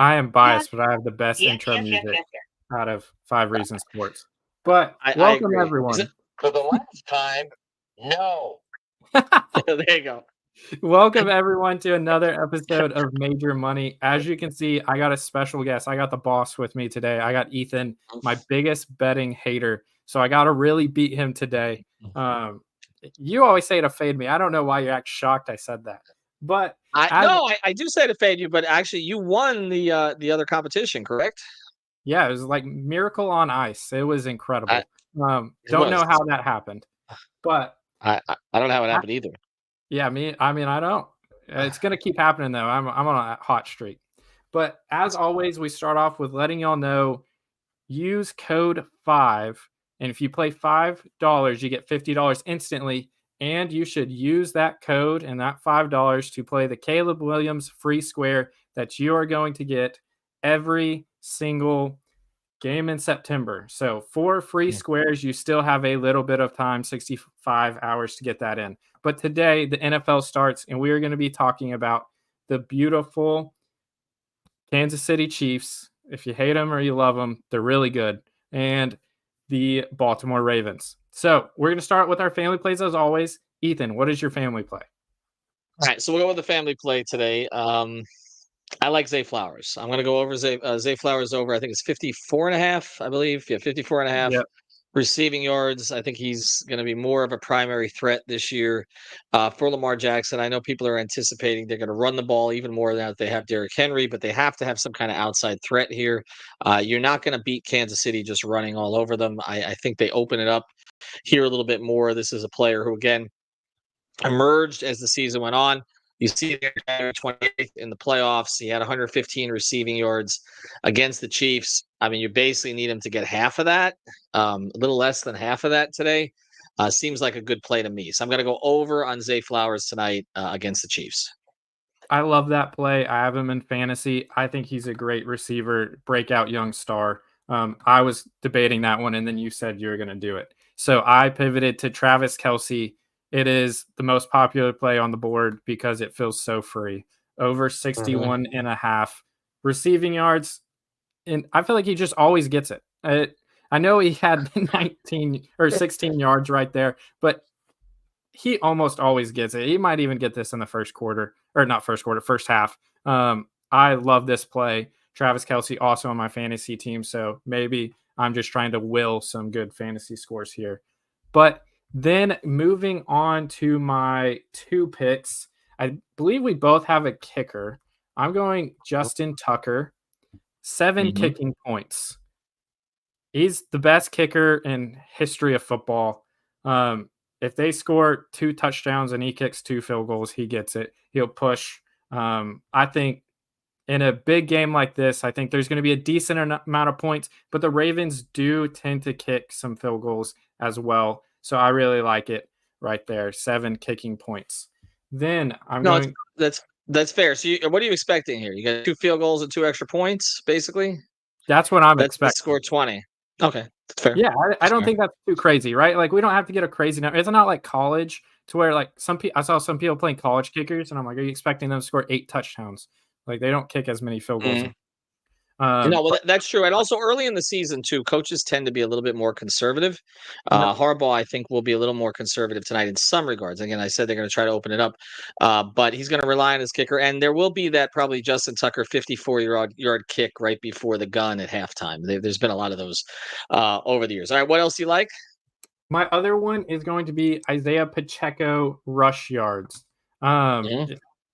I am Yes. biased, but I have the best Yes, intro yes, yes, music yes, yes. out of Five Reasons Sports. But I welcome, agree. Is it everyone. For the last time, no. there you go. Welcome, everyone, to another episode of Major Money. As you can see, I got a special guest. I got the boss with me today. I got Ethan, my biggest betting hater. So I got to really beat him today. You always say to fade me. I don't know why you act shocked I said that. But I do say to fade you, but actually you won the other competition, correct? yeah, it was like miracle on ice. It was incredible. It Don't know was. how that happened, but I don't know how it happened either. yeah, I don't. It's gonna keep happening though. I'm on a hot streak. But as always, we start off with letting y'all know, use code 5, and if you play $5, you get $50 instantly. And you should use that code and that $5 to play the Caleb Williams free square that you are going to get every single game in September. So 4 free squares, you still have a little bit of time, 65 hours to get that in. But today the NFL starts, and we are going to be talking about the beautiful Kansas City Chiefs. If you hate them or you love them, they're really good. And the Baltimore Ravens. So we're going to start with our family plays as always. Ethan, what is your family play? All right, so we'll go with the family play today. I like Zay Flowers. I'm going to go over Zay Flowers over. I think it's 54 and a half, I believe. Yeah, 54 and a half Yep. receiving yards. I think he's going to be more of a primary threat this year for Lamar Jackson. I know people are anticipating they're going to run the ball even more now that they have Derrick Henry, but they have to have some kind of outside threat here. You're not going to beat Kansas City just running all over them. I think they open it up here a little bit more. This is a player who, again, emerged as the season went on. You see there January 28th in the playoffs, he had 115 receiving yards against the Chiefs. I mean, you basically need him to get half of that, a little less than half of that today. Seems like a good play to me. So I'm going to go over on Zay Flowers tonight against the Chiefs. I love that play. I have him in fantasy. I think he's a great receiver, breakout young star. I was debating that one, and then you said you were going to do it. So I pivoted to Travis Kelce. It is the most popular play on the board because it feels so free. Over 61 and a half receiving yards. And I feel like he just always gets it. I know he had 19 or 16 yards right there, but he almost always gets it. He might even get this in the first quarter, or not first quarter, first half. I love this play. Travis Kelce also on my fantasy team, so maybe I'm just trying to will some good fantasy scores here. But then moving on to my 2 picks, I believe we both have a kicker. I'm going Justin Tucker, 7 kicking points. He's the best kicker in history of football. If they score 2 touchdowns and he kicks 2 field goals, he gets it. He'll push. I think in a big game like this, I think there's going to be a decent amount of points, but the Ravens do tend to kick some field goals as well. So I really like it right there. 7 kicking points. Then That's fair. So what are you expecting here? You got 2 field goals and 2 extra points, basically? That's what I'm expecting. Let's score 20. Okay, that's fair. Yeah, I don't think that's too crazy, right? Like, we don't have to get a crazy number. It's not like college to where, like, I saw some people playing college kickers, and I'm like, are you expecting them to score 8 touchdowns? Like, they don't kick as many field goals. No, well, that's true. And also early in the season, too, coaches tend to be a little bit more conservative. Harbaugh, I think, will be a little more conservative tonight in some regards. Again, I said they're going to try to open it up, but he's going to rely on his kicker. And there will be that probably Justin Tucker 54-yard kick right before the gun at halftime. There's been a lot of those over the years. All right, what else do you like? My other one is going to be Isaiah Pacheco rush yards.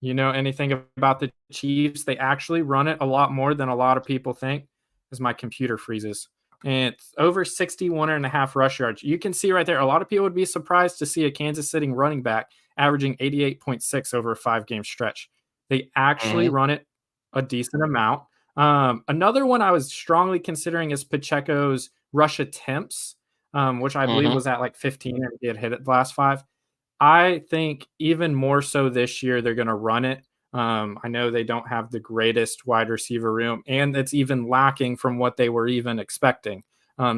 You know anything about the Chiefs? They actually run it a lot more than a lot of people think, as my computer freezes. And it's over 61 and a half rush yards. You can see right there, a lot of people would be surprised to see a Kansas City running back averaging 88.6 over a 5-game stretch. They actually run it a decent amount. Another one I was strongly considering is Pacheco's rush attempts, which I believe was at like 15, and he had hit it the last 5. I think even more so this year, they're going to run it. I know they don't have the greatest wide receiver room, and it's even lacking from what they were even expecting.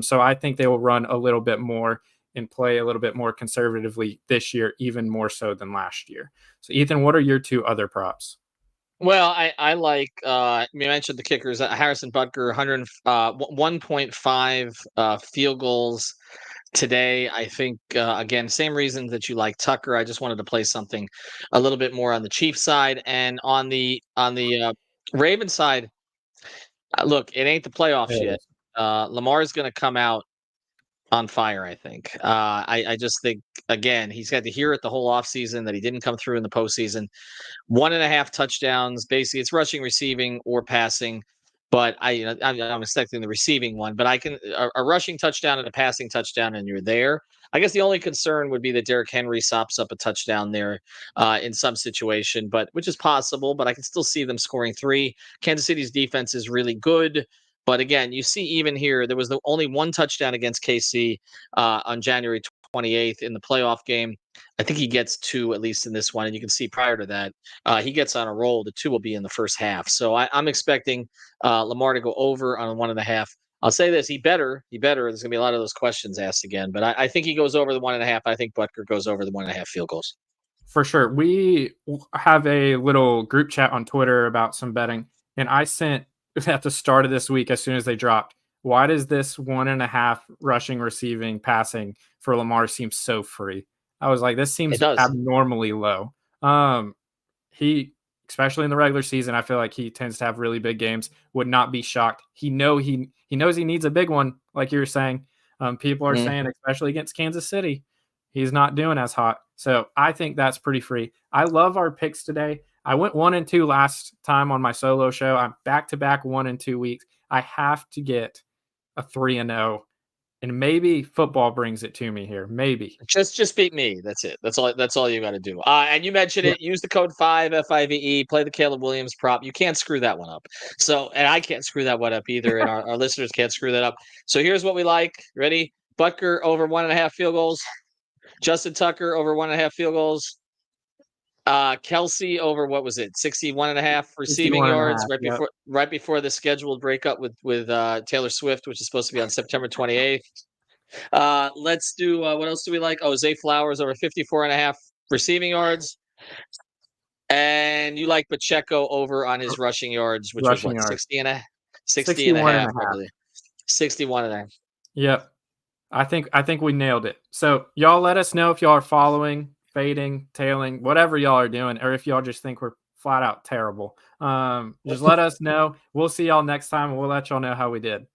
So I think they will run a little bit more and play a little bit more conservatively this year, even more so than last year. So, Ethan, what are your 2 other props? Well, I like you mentioned the kickers. Harrison Butker, 1.5 field goals today. I think again, same reasons that you like Tucker. I just wanted to play something a little bit more on the Chiefs side and on the Ravens side. Look, it ain't the playoffs yet. Lamar is going to come out on fire, I think. I just think again he's had to hear it the whole offseason that he didn't come through in the postseason. 1.5 touchdowns. Basically, it's rushing, receiving, or passing. But I'm expecting the receiving one. But I can a rushing touchdown and a passing touchdown, and you're there. I guess the only concern would be that Derrick Henry sops up a touchdown there in some situation, but which is possible. But I can still see them scoring 3. Kansas City's defense is really good. But again, you see, even here, there was only one touchdown against KC on January 28th in the playoff game. I think he gets 2 at least in this one, and you can see prior to that, he gets on a roll. The 2 will be in the first half, so I'm expecting Lamar to go over on 1.5. I'll say this: he better. There's gonna be a lot of those questions asked again, but I think he goes over the 1.5. I think Butker goes over the 1.5 field goals. For sure. We have a little group chat on Twitter about some betting, and I sent at the start of this week, as soon as they dropped, why does this 1.5 rushing, receiving, passing for Lamar seem so free? I was like, this It seems does. abnormally low. He, especially in the regular season, I feel like he tends to have really big games. Would not be shocked. He knows he needs a big one, like you were saying. People are saying, especially against Kansas City, he's not doing as hot. So I think that's pretty free. I love our picks today. I went 1 and 2 last time on my solo show. I'm back to back 1 and 2 weeks. I have to get a 3 and 0, and maybe football brings it to me here. Maybe. Just beat me. That's it. That's all you got to do. And you mentioned Yeah. it. Use the code 5FIVE. Play the Caleb Williams prop. You can't screw that one up. So, and I can't screw that one up either, and our listeners can't screw that up. So here's what we like. Ready? Butker over 1.5 field goals. Justin Tucker over 1.5 field goals. Kelsey over, what was it, 61.5 receiving 61.5, yards yep. right before the scheduled breakup with Taylor Swift, which is supposed to be on September 28th. Let's do what else do we like? Oh, Zay Flowers over 54.5 receiving yards. And you like Pacheco over on his rushing yards, which was Rushing what, yards. 60 and a half, I 61.5. believe. 61.5. Yep. I think we nailed it. So y'all let us know if y'all are following, fading, tailing, whatever y'all are doing, or if y'all just think we're flat out terrible. Just let us know. We'll see y'all next time, and we'll let y'all know how we did.